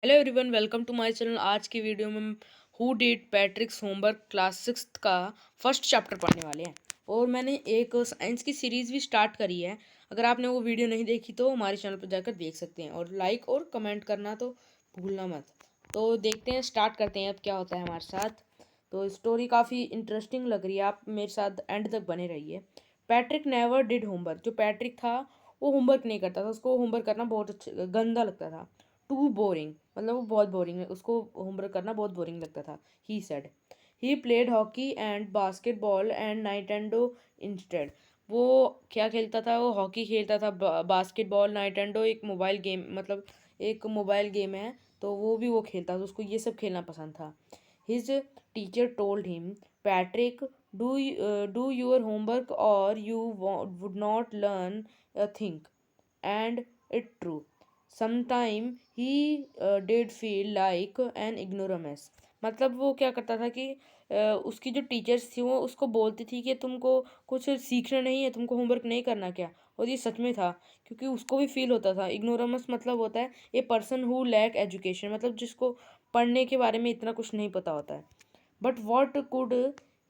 Hello everyone, welcome to my channel. आज की video में हम who did Patrick's homework class sixth का फर्स्ट चैप्टर पढ़ने वाले हैं। और मैंने एक साइंस की सीरीज़ भी स्टार्ट करी है। अगर आपने वो वीडियो नहीं देखी तो हमारे चैनल पर जाकर देख सकते हैं, और लाइक और कमेंट करना तो भूलना मत। तो देखते हैं, स्टार्ट करते हैं अब क्या होता है हमारे साथ। तो स्टोरी काफ़ी इंटरेस्टिंग लग रही है, आप मेरे साथ एंड तक बने रहिए। Patrick never did homework. जो पैट्रिक था वो होमवर्क नहीं करता था, उसको होमवर्क करना बहुत अच्छा गंदा लगता था। टू बोरिंग, मतलब वो बहुत बोरिंग है, उसको होमवर्क करना बहुत बोरिंग लगता था। He said he played hockey and basketball and Nintendo instead. वो क्या खेलता था? वो हॉकी खेलता था, बास्केटबॉल, नाइटेंडो एक मोबाइल गेम, मतलब एक मोबाइल गेम है, तो वो भी वो खेलता था, उसको ये सब खेलना पसंद था। His teacher told him, Patrick, do your homework और you would not learn a thing. And it true, sometime he did feel like an ignoramus. मतलब वो क्या करता था कि उसकी जो टीचर्स थी वो उसको बोलती थी कि तुमको कुछ सीखना नहीं है, तुमको होमवर्क नहीं करना क्या। और ये सच में था, क्योंकि उसको भी फील होता था। इग्नोरमस मतलब होता है a person who lack education, मतलब जिसको पढ़ने के बारे में इतना कुछ नहीं पता होता है। But what could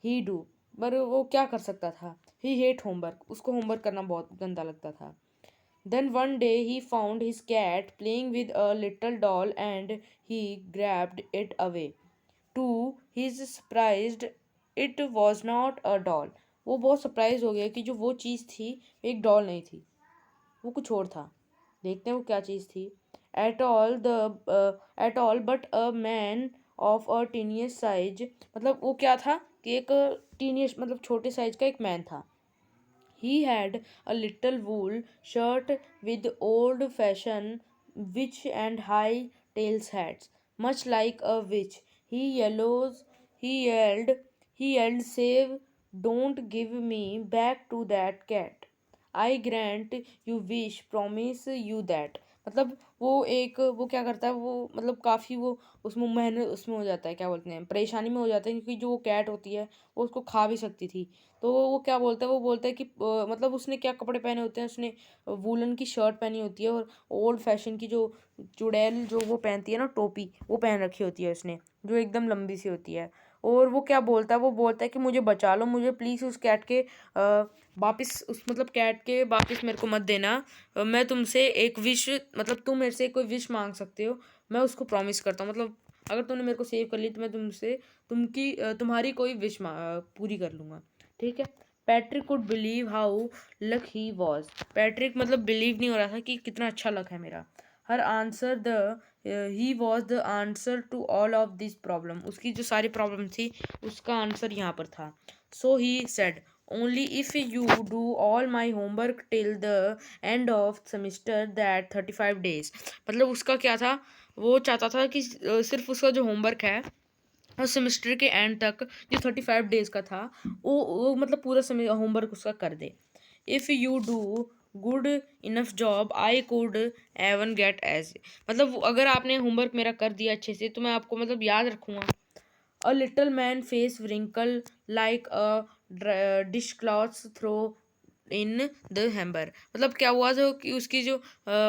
he do, पर वो क्या कर सकता था? ही हेट होमवर्क, उसको होमवर्क करना बहुत गंदा लगता था। Then one day he found his cat playing with a little doll and he grabbed it away. To his surprise, it was not a doll. वो बहुत सरप्राइज हो गया कि जो वो चीज़ थी एक डॉल नहीं थी, वो कुछ और था। देखते हैं वो क्या चीज़ थी। At all but a man of a tenuous size. मतलब वो क्या था कि एक टीनियस मतलब छोटे साइज का एक मैन था। He had a little wool shirt with old-fashioned witch and high tails hats, much like a witch. He yelled, save, don't give me back to that cat. I grant you wish, promise you that. मतलब वो क्या करता है, वो मतलब काफ़ी वो उसमें मेहनत उसमें हो जाता है, क्या बोलते हैं, परेशानी में हो जाता है, क्योंकि जो वो कैट होती है वो उसको खा भी सकती थी। तो वो क्या बोलता है, वो बोलता है कि मतलब उसने क्या कपड़े पहने होते हैं, उसने वूलन की शर्ट पहनी होती है, और ओल्ड फैशन की जो चुड़ैल जो वो पहनती है ना, टोपी, वो पहन रखी होती है उसने, जो एकदम लंबी सी होती है। और वो क्या बोलता है, वो बोलता है कि मुझे बचा लो, मुझे प्लीज़ उस कैट के वापस उस मतलब कैट के वापस मेरे को मत देना। मैं तुमसे एक विश, मतलब तुम मेरे से कोई विश मांग सकते हो, मैं उसको प्रॉमिस करता हूँ। मतलब अगर तुमने मेरे को सेव कर ली तो मैं तुमसे तुम्हारी कोई विश पूरी कर लूँगा। ठीक है। Patrick could believe how luck he was. Patrick मतलब बिलीव नहीं हो रहा था कि कितना अच्छा लक है मेरा। हर answer the he was the answer to all of this problem. उसकी जो सारी प्रॉब्लम थी उसका आंसर यहाँ पर था। So he said, only if you do all my homework till the end of semester that 35 days। मतलब उसका क्या था, वो चाहता था कि सिर्फ उसका जो होमवर्क है और सेमेस्टर के एंड तक जो 35 days का था, वो मतलब पूरा समय होमवर्क उसका कर दे। If you do good enough job I could even get A's. मतलब अगर आपने होमवर्क मेरा कर दिया अच्छे से तो मैं आपको मतलब याद रखूँगा। A little man face wrinkle like a dish cloths throw in the hamper. मतलब क्या हुआ था कि उसकी जो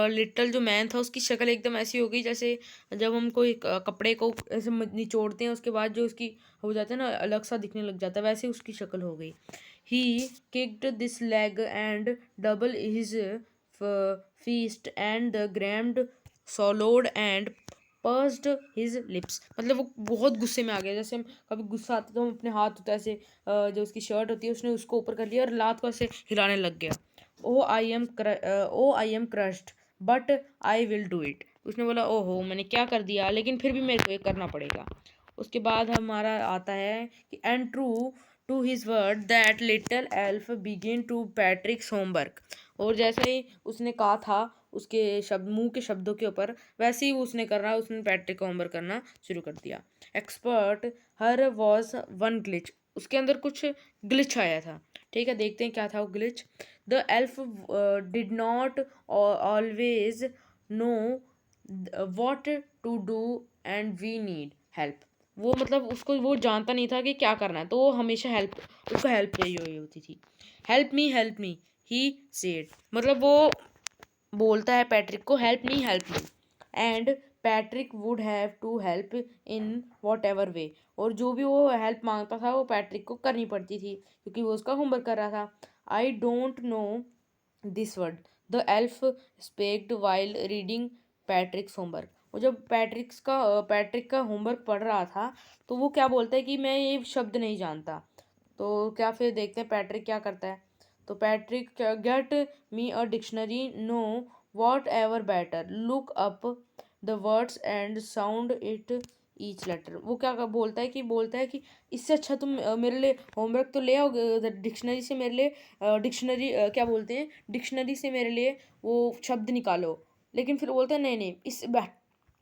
लिटल जो मैन था उसकी शक्ल एकदम ऐसी हो गई जैसे जब हम कोई कपड़े को ऐसे निचोड़ते हैं, उसके बाद जो उसकी हो जाता है ना, अलग सा दिखने लग जाता है, वैसे उसकी शक्ल हो गई। He kicked this leg and double his fists and the grimaced scowled and pursed his lips. मतलब वो बहुत गुस्से में आ गया, जैसे हम कभी गुस्सा आता है तो हम अपने हाथ होता है ऐसे जो उसकी शर्ट होती है उसने उसको ऊपर कर लिया और लात को ऐसे हिलाने लग गया। Oh I am crushed but I will do it. उसने बोला ओहो मैंने क्या कर दिया, लेकिन फिर भी मेरे को ये करना पड़ेगा। उसके बाद हमारा आता है कि and true to his word that little elf begin to Patrick's homework. और जैसे ही उसने कहा था उसके शब्द मुंह के शब्दों के ऊपर, वैसे ही उसने कर रहा, उसने पैट्रिक का होमवर्क करना शुरू कर दिया। Expert her was one glitch. उसके अंदर कुछ ग्लिच आया था। ठीक है, देखते हैं क्या था वो glitch. The elf did not always know what to do and we need help. वो मतलब उसको वो जानता नहीं था कि क्या करना है, तो वो हमेशा उसको हेल्प चाहिए हुई होती थी। Help me he said. मतलब वो बोलता है पैट्रिक को, help me and Patrick would have to help in whatever way. और जो भी वो हेल्प मांगता था वो पैट्रिक को करनी पड़ती थी क्योंकि वो उसका होमवर्क कर रहा था। I don't know this word the elf squeaked while reading Patrick's homework. वो जब पैट्रिक का होमवर्क पढ़ रहा था तो वो क्या बोलता है कि मैं ये शब्द नहीं जानता। तो क्या फिर देखते हैं पैट्रिक क्या करता है। तो Patrick get me a dictionary no whatever better look up the words and sound it each letter. वो बोलता है कि इससे अच्छा तुम मेरे लिए होमवर्क तो ले आओ डिक्शनरी से मेरे लिए डिक्शनरी क्या बोलते हैं डिक्शनरी से मेरे लिए वो शब्द निकालो। लेकिन फिर बोलते हैं नहीं नहीं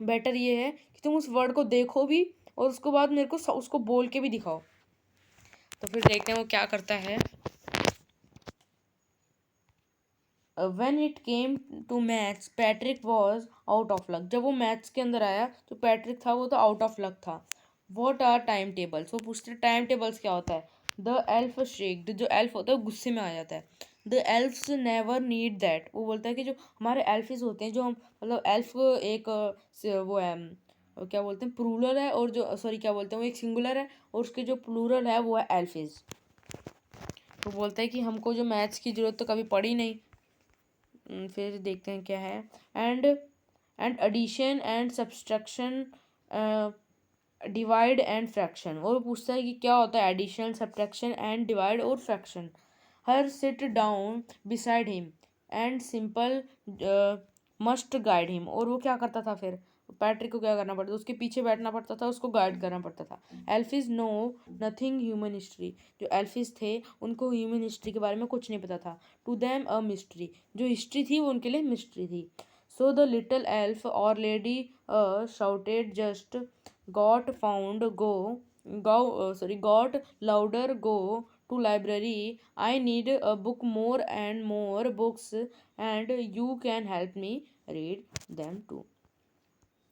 बेटर ये है कि तुम उस वर्ड को देखो भी और उसके बाद मेरे को उसको बोल के भी दिखाओ। तो फिर देखते हैं वो क्या करता है। When it came to maths Patrick was out of luck. जब वो मैथ्स के अंदर आया तो पैट्रिक था वो तो आउट ऑफ लक था। What are time tables. वो पूछते टाइम टेबल्स क्या होता है। The elf shaked. जो एल्फ होता है वो गुस्से में आ जाता है। The elfs never need that. वो बोलता है कि जो हमारे एल्फिस होते हैं जो हम मतलब एल्फ एक वो है क्या बोलते हैं प्लूरल है और जो सॉरी क्या बोलते हैं वो एक सिंगुलर है और उसके जो प्लूरल है वो है एल्फिस। तो बोलता है कि हमको जो मैथ्स की ज़रूरत तो कभी पड़ी नहीं। फिर देखते हैं क्या है। And addition and subtraction divide and fraction. और पूछता है कि क्या होता है एडिशन सब्ट्रैक्शन एंड डिवाइड और fraction. Her sit down beside him and simple must guide him. और वो क्या करता था फिर पैट्रिक को क्या करना पड़ता था उसके पीछे बैठना पड़ता था उसको गाइड करना पड़ता था। एल्फिस नो नथिंग ह्यूमन हिस्ट्री। जो एल्फिस थे उनको ह्यूमन हिस्ट्री के बारे में कुछ नहीं पता था। To them a mystery. जो हिस्ट्री थी वो उनके लिए मिस्ट्री थी। सो द लिटिल एल्फ और lady shouted just got found got louder go to library I need a book more and more books and you can help me read them too।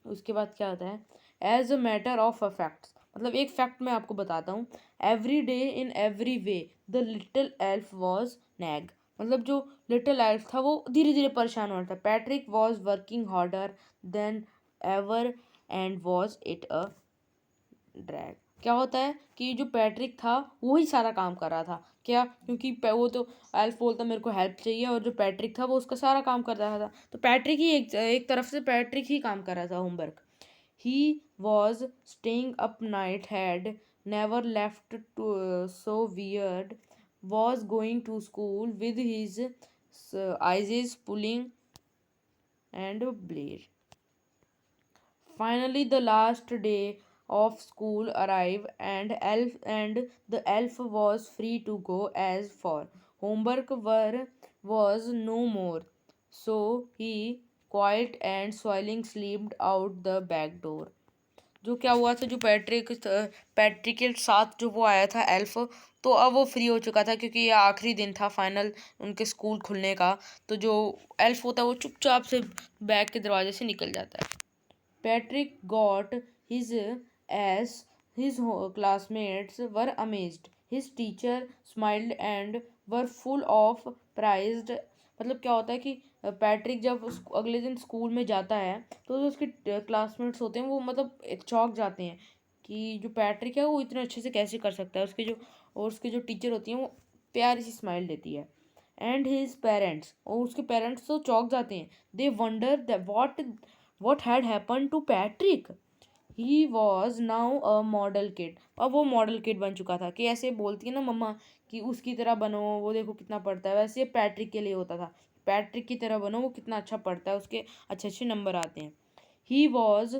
उसके बाद क्या होता है as a matter of a fact. मतलब एक fact मैं आपको बताता हूँ। Every day in every way the little elf was nag. मतलब जो लिटिल एल्फ था वो धीरे धीरे परेशान हो रहा था। Patrick was working harder than ever and was it a drag. क्या होता है कि जो पैट्रिक था वही सारा काम कर रहा था क्या क्योंकि वो तो एल्फ बोलता मेरे को हेल्प चाहिए और जो पैट्रिक था वो उसका सारा काम कर रहा था। तो पैट्रिक ही एक तरफ से पैट्रिक ही काम कर रहा था homework. He was staying up night had never left to so weird was going to school with his eyes pulling and blade. Finally, the last day of school arrived, and the elf was free to go as for homework was no more. So he quiet and swilling slipped out the back door। जो क्या हुआ था जो Patrick के साथ जो वो आया था एल्फ तो अब वो फ्री हो चुका था क्योंकि ये आखिरी दिन था फाइनल उनके स्कूल खुलने का। तो जो एल्फ होता है वो चुपचाप से बैग के दरवाजे से निकल जाता है। Patrick got his as his classmates were amazed. His teacher smiled and were full of praised। मतलब क्या होता है कि पैट्रिक जब अगले दिन स्कूल में जाता है तो जो उसके क्लासमेट्स होते हैं वो मतलब चौंक जाते हैं कि जो पैट्रिक है वो इतने अच्छे से कैसे कर सकता है। उसके जो टीचर होती हैं वो प्यारी सी स्माइल देती है। एंड हिज पेरेंट्स और उसके पेरेंट्स तो चौंक जाते हैं। They wonder what had happened to Patrick। He was now a model kid. अब वो मॉडल किड बन चुका था कि ऐसे बोलती है ना मम्मा कि उसकी तरह बनो वो देखो कितना पढ़ता है वैसे पैट्रिक के लिए होता था। पैट्रिक की तरह बनो वो कितना अच्छा पढ़ता है उसके अच्छे अच्छे नंबर आते हैं। He was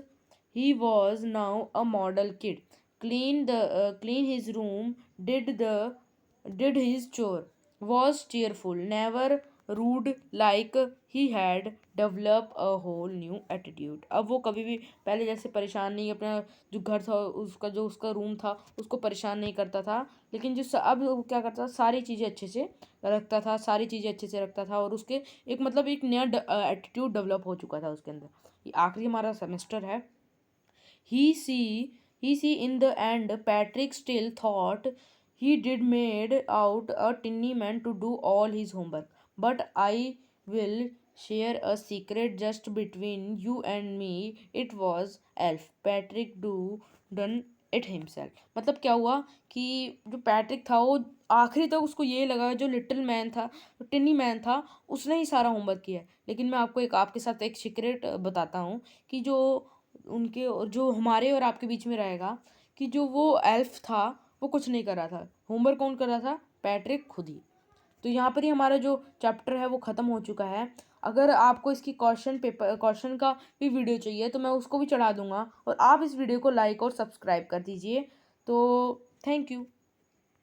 he was now a model kid clean his room did his chore was cheerful never rude like he had developed a whole new attitude। अब वो कभी भी पहले जैसे परेशान नहीं अपना जो घर था उसका रूम था उसको परेशान नहीं करता था। लेकिन अब वो क्या करता था सारी चीज़ें अच्छे से रखता था सारी चीज़ें अच्छे से रखता था और उसके एक नया एटीट्यूड डेवलप हो चुका था उसके अंदर। ये आखिरी हमारा सेमेस्टर है। He see he see in the end Patrick still thought he did made out a tinny man to do all his homework. But I will share a secret just between you and me, it was elf Patrick do done it himself. मतलब क्या हुआ कि जो Patrick था वो आखिरी तक उसको ये लगा जो लिटिल मैन था, जो टिनी मैन था, उसने ही सारा होमवर्क किया है। लेकिन मैं आपको आपके साथ एक सीक्रेट बताता हूँ कि जो हमारे और आपके बीच में रहेगा, कि जो वो एल्फ था वो कुछ नहीं कर रहा था। होमवर्क कौन कर रहा था? पैट्रिक खुद ही। तो यहाँ पर ही हमारा जो चैप्टर है वो ख़त्म हो चुका है। अगर आपको इसकी क्वेश्चन का भी वीडियो चाहिए तो मैं उसको भी चढ़ा दूँगा, और आप इस वीडियो को लाइक और सब्सक्राइब कर दीजिए। तो थैंक यू।